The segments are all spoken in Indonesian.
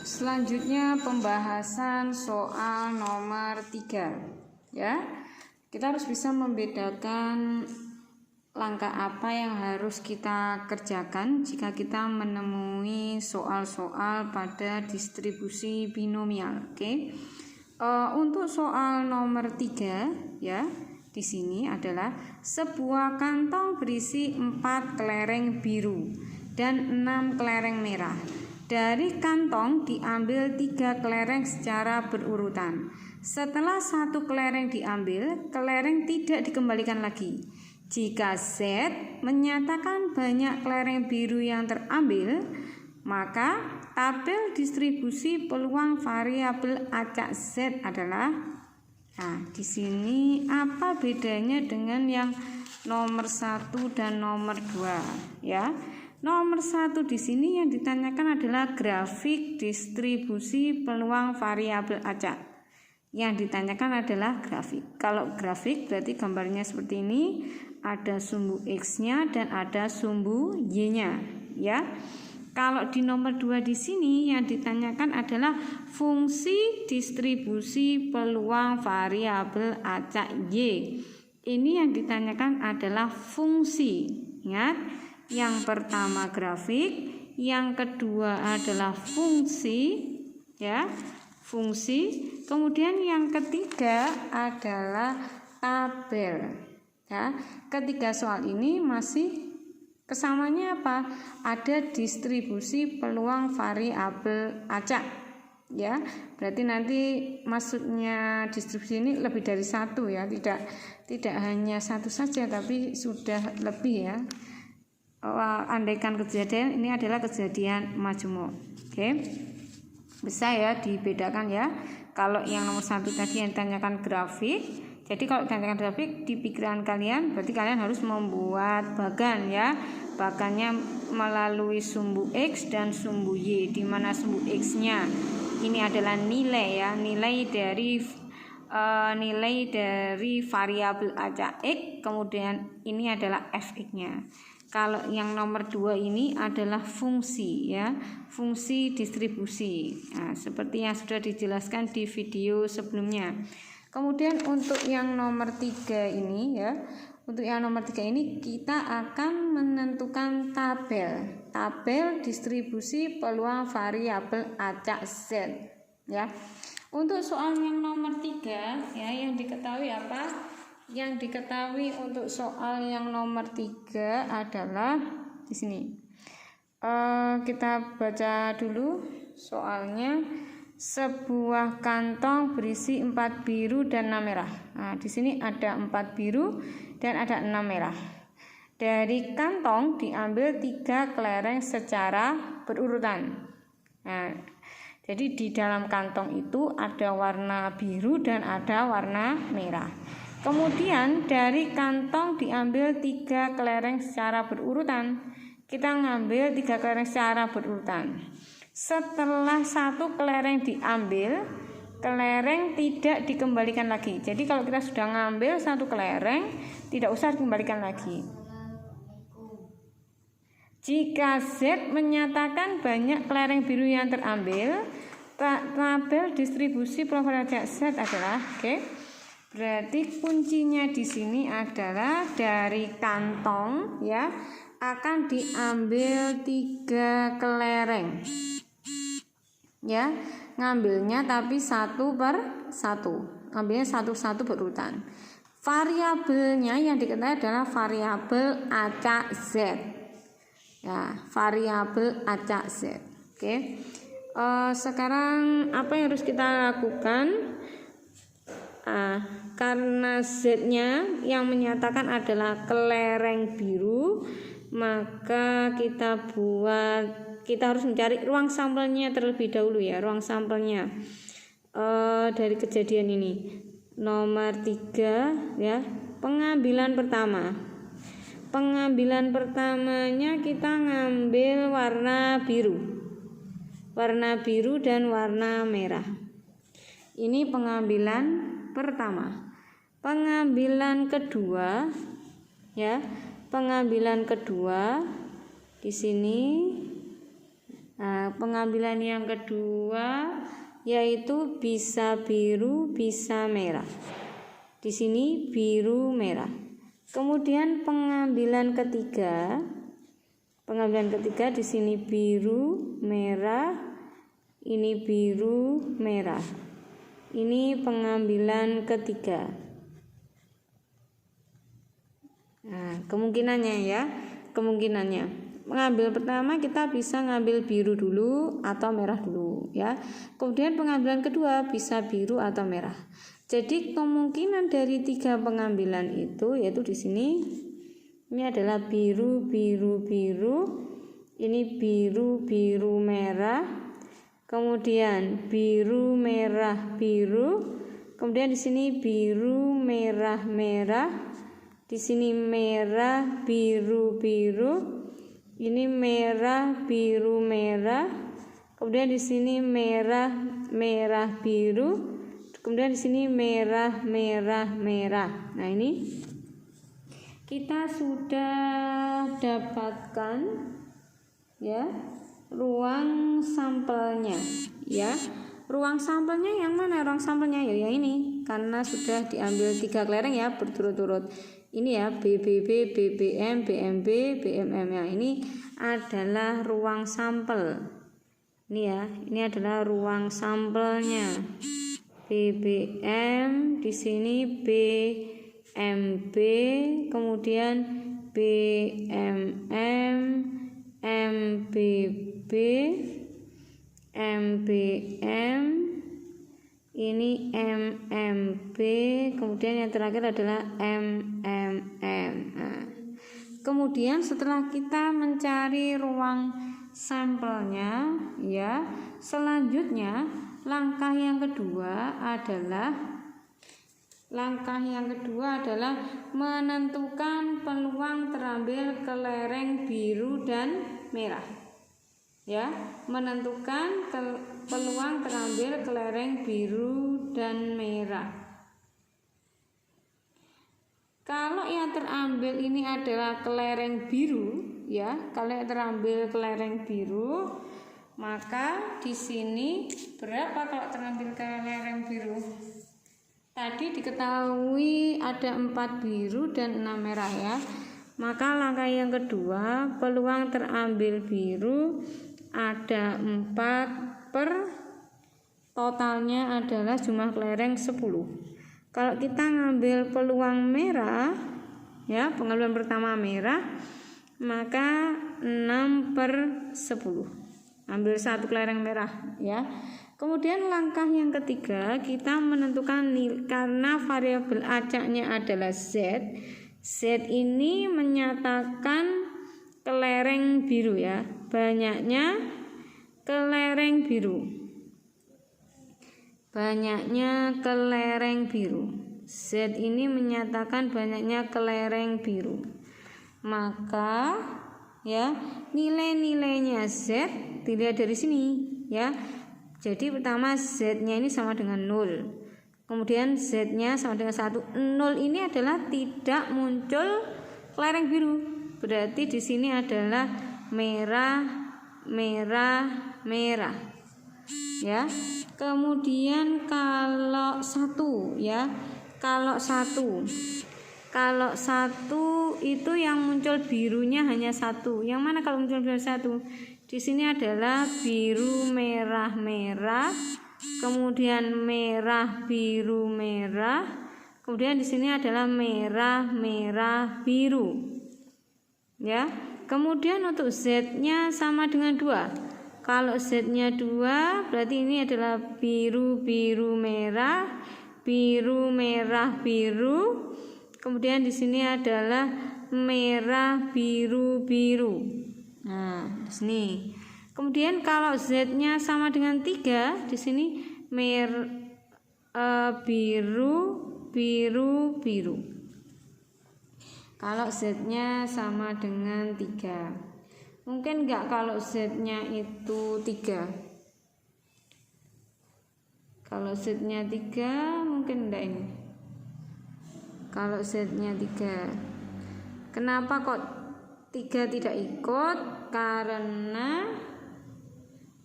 Selanjutnya pembahasan soal nomor 3 ya. Kita harus bisa membedakan langkah apa yang harus kita kerjakan jika kita menemui soal-soal pada distribusi binomial. Oke. Untuk soal nomor 3 ya, di sini adalah sebuah kantong berisi 4 kelereng biru dan 6 kelereng merah. Dari kantong diambil 3 kelereng secara berurutan. Setelah 1 kelereng diambil, kelereng tidak dikembalikan lagi. Jika Z menyatakan banyak kelereng biru yang terambil, maka tabel distribusi peluang variabel acak Z adalah, nah di sini apa bedanya dengan yang nomor 1 dan nomor 2 ya? Nomor 1 di sini yang ditanyakan adalah grafik distribusi peluang variabel acak. Yang ditanyakan adalah grafik. Kalau grafik berarti gambarnya seperti ini, ada sumbu X-nya dan ada sumbu Y-nya, ya. Kalau di nomor 2 di sini yang ditanyakan adalah fungsi distribusi peluang variabel acak Y. Ini yang ditanyakan adalah fungsi. Ingat, yang pertama grafik, yang kedua adalah fungsi ya, fungsi. Kemudian yang ketiga adalah tabel. Ya, ketiga soal ini masih kesamanya apa? Ada distribusi peluang variabel acak. Ya, berarti nanti maksudnya distribusi ini lebih dari satu ya, tidak hanya satu saja tapi sudah lebih ya. Andaikan kejadian ini adalah kejadian majmuk. Oke. Bisa ya dibedakan ya. Kalau yang nomor 1 tadi yang ditanyakan grafik, jadi kalau ditanyakan grafik di pikiran kalian berarti kalian harus membuat bagan ya. Bagannya melalui sumbu X dan sumbu Y, di mana sumbu X-nya ini adalah nilai ya, nilai dari variabel acak X, kemudian ini adalah fx-nya. Kalau yang nomor 2 ini adalah fungsi ya, fungsi distribusi. Nah, seperti yang sudah dijelaskan di video sebelumnya. Kemudian untuk yang nomor 3 ini ya, untuk yang nomor 3 ini kita akan menentukan tabel distribusi peluang variabel acak Z ya. Untuk soal yang nomor 3 ya, yang diketahui apa? Yang diketahui untuk soal yang nomor 3 adalah di sini. Kita baca dulu soalnya. Sebuah kantong berisi 4 biru dan 6 merah. Nah, di sini ada 4 biru dan ada 6 merah. Dari kantong diambil 3 kelereng secara berurutan. Nah, jadi di dalam kantong itu ada warna biru dan ada warna merah. Kemudian dari kantong diambil 3 kelereng secara berurutan. Kita ngambil 3 kelereng secara berurutan. Setelah 1 kelereng diambil, kelereng tidak dikembalikan lagi. Jadi kalau kita sudah ngambil 1 kelereng, tidak usah dikembalikan lagi. Jika Z menyatakan banyak kelereng biru yang terambil, tabel distribusi peluang variabel Z adalah berarti kuncinya di sini adalah dari kantong ya, akan diambil 3 kelereng. Ya, ngambilnya tapi 1 per 1. Ngambilnya satu-satu berurutan. Variabelnya yang diketahui adalah variabel acak Z. Ya, variabel acak Z. Oke. Sekarang apa yang harus kita lakukan? Karena Z-nya yang menyatakan adalah kelereng biru, maka kita harus mencari ruang sampelnya terlebih dahulu ya, ruang sampelnya dari kejadian ini. Nomor 3 ya, pengambilan pertama. Pengambilan pertamanya kita ngambil warna biru dan warna merah. Ini pengambilan pertama. Pengambilan kedua ya, pengambilan kedua di sini Nah, pengambilan yang kedua yaitu bisa biru, bisa merah. Di sini biru, merah. Kemudian pengambilan ketiga di sini biru, merah, ini biru, merah. Ini pengambilan ketiga. Nah, kemungkinannya mengambil pertama kita bisa ngambil biru dulu atau merah dulu ya. Kemudian pengambilan kedua bisa biru atau merah. Jadi kemungkinan dari 3 pengambilan itu yaitu di sini ini adalah biru, biru, biru. Ini biru, biru, merah. Kemudian biru, merah, biru. Kemudian di sini biru, merah, merah. Di sini merah, biru, biru. Ini merah, biru, merah. Kemudian di sini merah, merah, biru. Kemudian di sini merah, merah, merah. Nah, ini kita sudah dapatkan ya ruang sampelnya ya. Ruang sampelnya yang mana? Ruang sampelnya ya yang ini karena sudah diambil 3 kelereng ya berturut-turut. Ini ya BBB, BBM, BMB, BMM ya. Ini adalah ruang sampel. Ini ya, ini adalah ruang sampelnya. BBM di sini BMB, kemudian BMM, MBB, MBM, ini MMB, kemudian yang terakhir adalah MMM. Nah, kemudian setelah kita mencari ruang sampelnya ya, selanjutnya langkah yang kedua adalah menentukan peluang terambil kelereng biru dan merah. Ya, menentukan peluang terambil kelereng biru dan merah. Kalau yang terambil ini adalah kelereng biru, ya, kalau yang terambil kelereng biru, maka di sini berapa kalau terambil kelereng biru? Tadi diketahui ada 4 biru dan 6 merah ya. Maka langkah yang kedua, peluang terambil biru ada 4 per totalnya adalah jumlah kelereng 10. Kalau kita ngambil peluang merah ya, pengambilan pertama merah, maka 6 per 10. Ambil 1 kelereng merah ya. Kemudian langkah yang ketiga kita menentukan karena variabel acaknya adalah Z. Z ini menyatakan kelereng biru ya, banyaknya kelereng biru. Banyaknya kelereng biru. Z ini menyatakan banyaknya kelereng biru. Maka ya, nilai-nilainya Z dilihat dari sini ya. Jadi pertama Z-nya ini sama dengan 0. Kemudian Z-nya sama dengan 1. 0 ini adalah tidak muncul kelereng biru. Berarti di sini adalah merah, merah, merah. Ya. Kemudian kalau 1 ya. Kalau 1 itu yang muncul birunya hanya 1. Yang mana kalau muncul biru 1? Di sini adalah biru, merah, merah. Kemudian merah, biru, merah. Kemudian di sini adalah merah, merah, biru. Ya. Kemudian untuk Z-nya sama dengan 2. Kalau Z-nya 2, berarti ini adalah biru, biru, merah, biru, merah, biru. Kemudian di sini adalah merah, biru, biru. Nah, di sini. Kemudian kalau Z-nya sama dengan 3, di sini biru, biru, biru. Kalau Z-nya sama dengan 3. Mungkin enggak kalau Z-nya itu 3. Kalau Z-nya 3 mungkin enggak ini. Kalau Z-nya 3. Kenapa kok 3 tidak ikut? Karena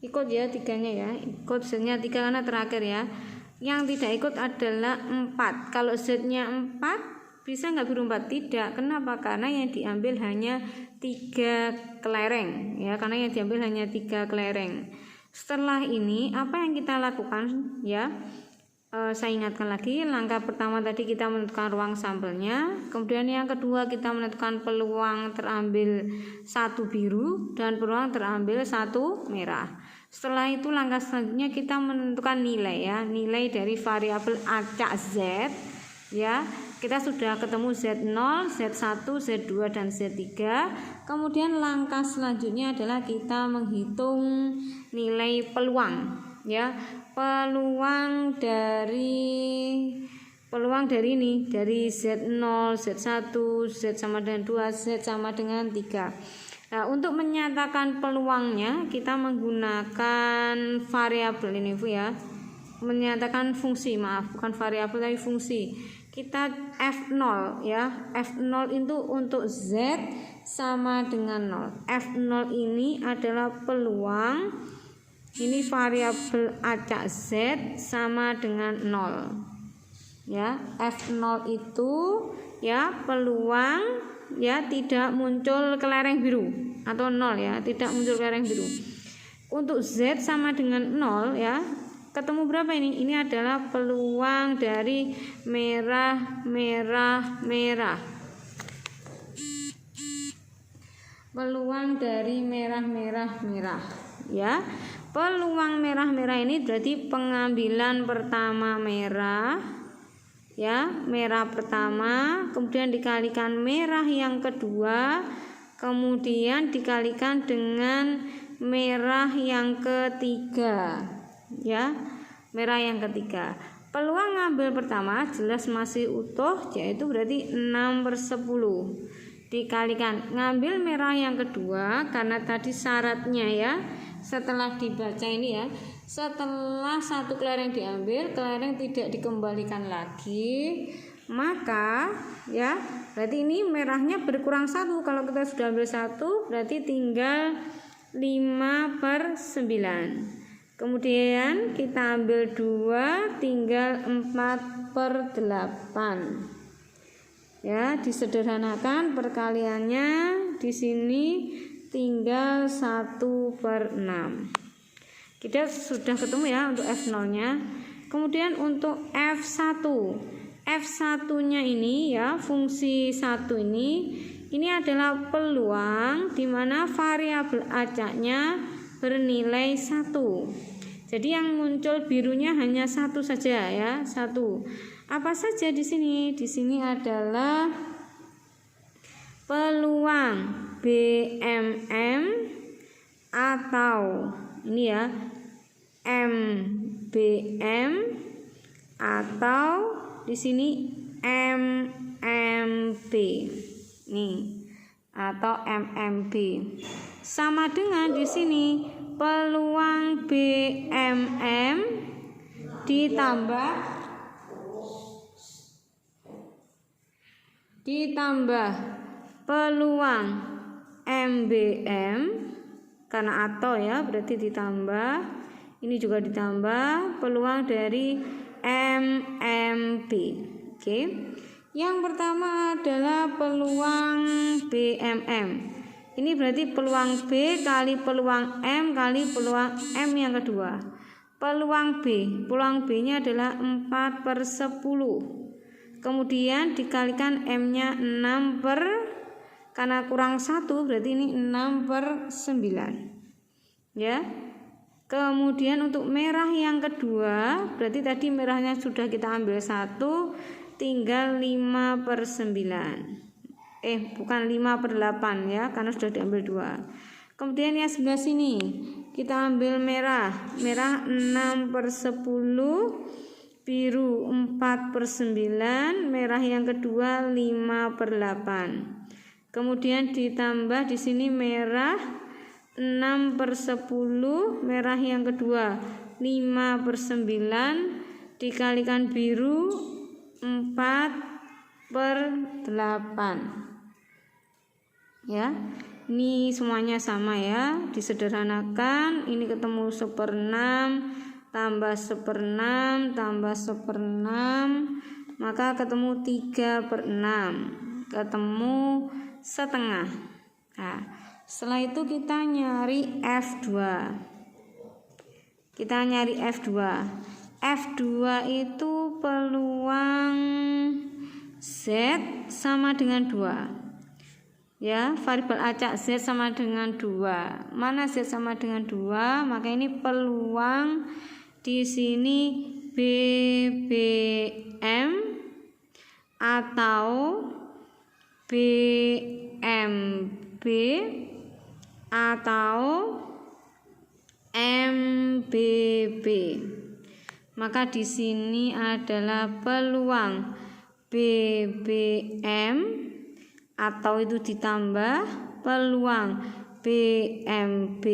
Ikut ya tiganya ya, ikut Z-nya 3 karena terakhir ya. Yang tidak ikut adalah 4. Kalau Z-nya 4 bisa nggak biru 4? Tidak. Kenapa? Karena yang diambil hanya 3 kelereng ya, karena yang diambil hanya 3 kelereng. Setelah ini apa yang kita lakukan ya? Saya ingatkan lagi, langkah pertama tadi kita menentukan ruang sampelnya, kemudian yang kedua kita menentukan peluang terambil 1 biru dan peluang terambil 1 merah. Setelah itu langkah selanjutnya kita menentukan nilai ya, nilai dari variabel acak Z ya. Kita sudah ketemu Z0, Z1, Z2 dan Z3. Kemudian langkah selanjutnya adalah kita menghitung nilai peluang ya. Peluang dari ini dari Z0, Z1, Z sama dengan 2, Z sama dengan 3. Nah, untuk menyatakan peluangnya kita menggunakan variabel ini Bu ya. Menyatakan fungsi, maaf, bukan variabel tapi fungsi. Kita F0 ya. F0 itu untuk Z sama dengan 0. F0 ini adalah peluang. Ini variabel acak Z sama dengan 0. Ya, F0 itu ya peluang ya tidak muncul kelereng biru atau 0 ya, tidak muncul kelereng biru. Untuk Z sama dengan 0 ya. Ketemu berapa ini? Ini adalah peluang dari merah, merah, merah. Peluang dari merah, merah, merah ya. Peluang merah-merah ini berarti pengambilan pertama merah ya, merah pertama, kemudian dikalikan merah yang kedua, kemudian dikalikan dengan merah yang ketiga ya, merah yang ketiga. Peluang ngambil pertama jelas masih utuh, yaitu berarti 6/10 dikalikan ngambil merah yang kedua, karena tadi syaratnya ya, setelah dibaca ini ya, setelah 1 kelereng diambil, kelereng tidak dikembalikan lagi, maka ya berarti ini merahnya berkurang 1. Kalau kita sudah ambil 1 berarti tinggal 5/9. Kemudian kita ambil 2, tinggal 4/8. Ya, disederhanakan perkaliannya di sini tinggal 1/6. Kita sudah ketemu ya untuk F0-nya. Kemudian untuk F1. F1-nya ini ya, fungsi 1 ini adalah peluang di mana variabel acaknya bernilai 1. Jadi yang muncul birunya hanya 1 saja ya, 1. Apa saja di sini? Di sini adalah peluang BMM atau ini ya, MBM atau di sini MMB. Nih, atau MMB. Sama dengan di sini peluang BMM ditambah peluang MBM, karena atau ya berarti ditambah, ini juga ditambah peluang dari MMB. Oke. Yang pertama adalah peluang BMM. Ini berarti peluang B kali peluang M kali peluang M yang kedua. Peluang B-nya adalah 4/10. Kemudian dikalikan M-nya 6 karena kurang 1 berarti ini 6/9. Ya. Kemudian untuk merah yang kedua, berarti tadi merahnya sudah kita ambil 1, tinggal 5/9. Bukan 5/8 ya, karena sudah diambil 2. Kemudian yang sebelah sini kita ambil merah 6/10, biru 4/9, merah yang kedua 5/8. Kemudian ditambah di sini merah 6/10, merah yang kedua 5/9, dikalikan biru 4/8. Ya, Ini semuanya sama ya, disederhanakan. Ini ketemu 1/6 tambah 1/6 tambah 1/6, maka ketemu 3/6, ketemu setengah. Nah, setelah itu kita nyari F2. F2 itu peluang Z sama dengan 2. Ya, variabel acak Z sama dengan 2. Mana Z sama dengan 2? Maka ini peluang di sini BBM atau BMB atau MBB. Maka di sini adalah peluang BBM atau itu ditambah peluang BMB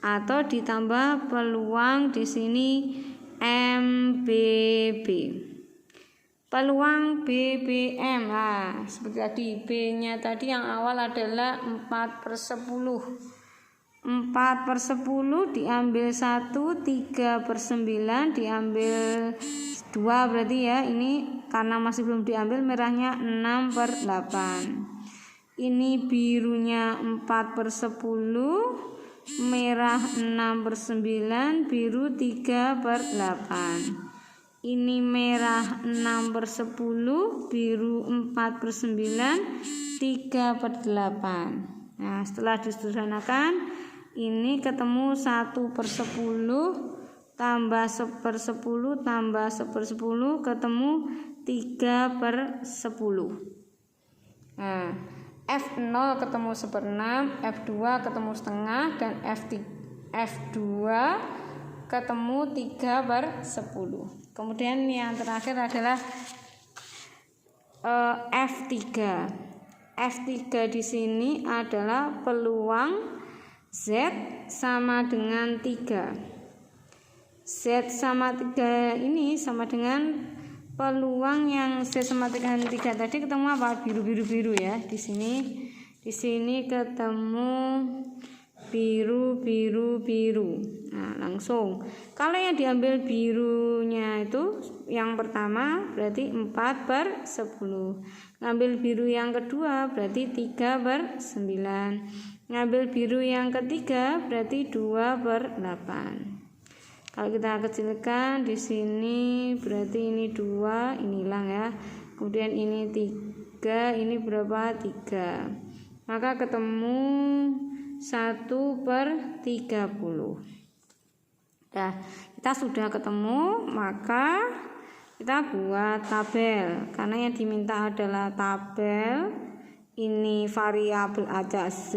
atau ditambah peluang di sini MBB. Peluang BBM, seperti tadi B-nya tadi yang awal adalah 4/10. 4/10 diambil 1, 3/9 diambil 2, berarti ya ini karena masih belum diambil merahnya 6/8. Ini birunya 4/10, merah 6/9, biru 3/8. Ini merah 6/10, biru 4/9, 3/8. Nah, setelah disederhanakan ini ketemu 1/10 tambah 1/10 tambah 1/10 ketemu 3/10. Nah, F0 ketemu 1/6, F2 ketemu setengah, dan F2 ketemu 3/10. Kemudian yang terakhir adalah F3. F3 di sini adalah peluang Z sama dengan 3. Z sama 3 ini sama dengan peluang yang Z sama dengan 3 tadi ketemu apa? Biru ya. Di sini ketemu biru. Nah, langsung kalau yang diambil birunya itu yang pertama berarti 4/10. Ngambil biru yang kedua berarti 3/9. Ngambil biru yang ketiga berarti 2/8. Kalau kita kecilkan di sini berarti ini 2, ini hilang ya. Kemudian ini 3, ini berapa? 3. Maka ketemu 1/30. Nah, kita sudah ketemu, maka kita buat tabel. Karena yang diminta adalah tabel. Ini variabel acak Z.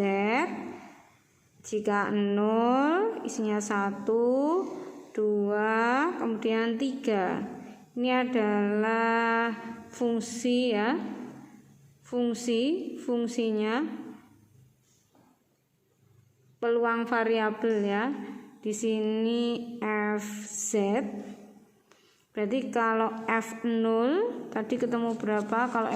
Jika 0, isinya 1, 2, kemudian 3. Ini adalah fungsi ya. Fungsinya peluang variabel ya. Di sini FZ. Berarti kalau F0 tadi ketemu berapa? Kalau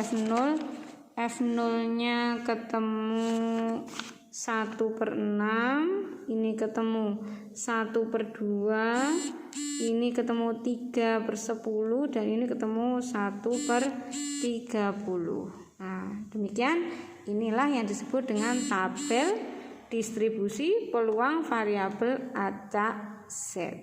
F0-nya ketemu 1/6, ini ketemu 1/2, ini ketemu 3/10, dan ini ketemu 1/30. Nah, demikian inilah yang disebut dengan tabel distribusi peluang variabel acak Z.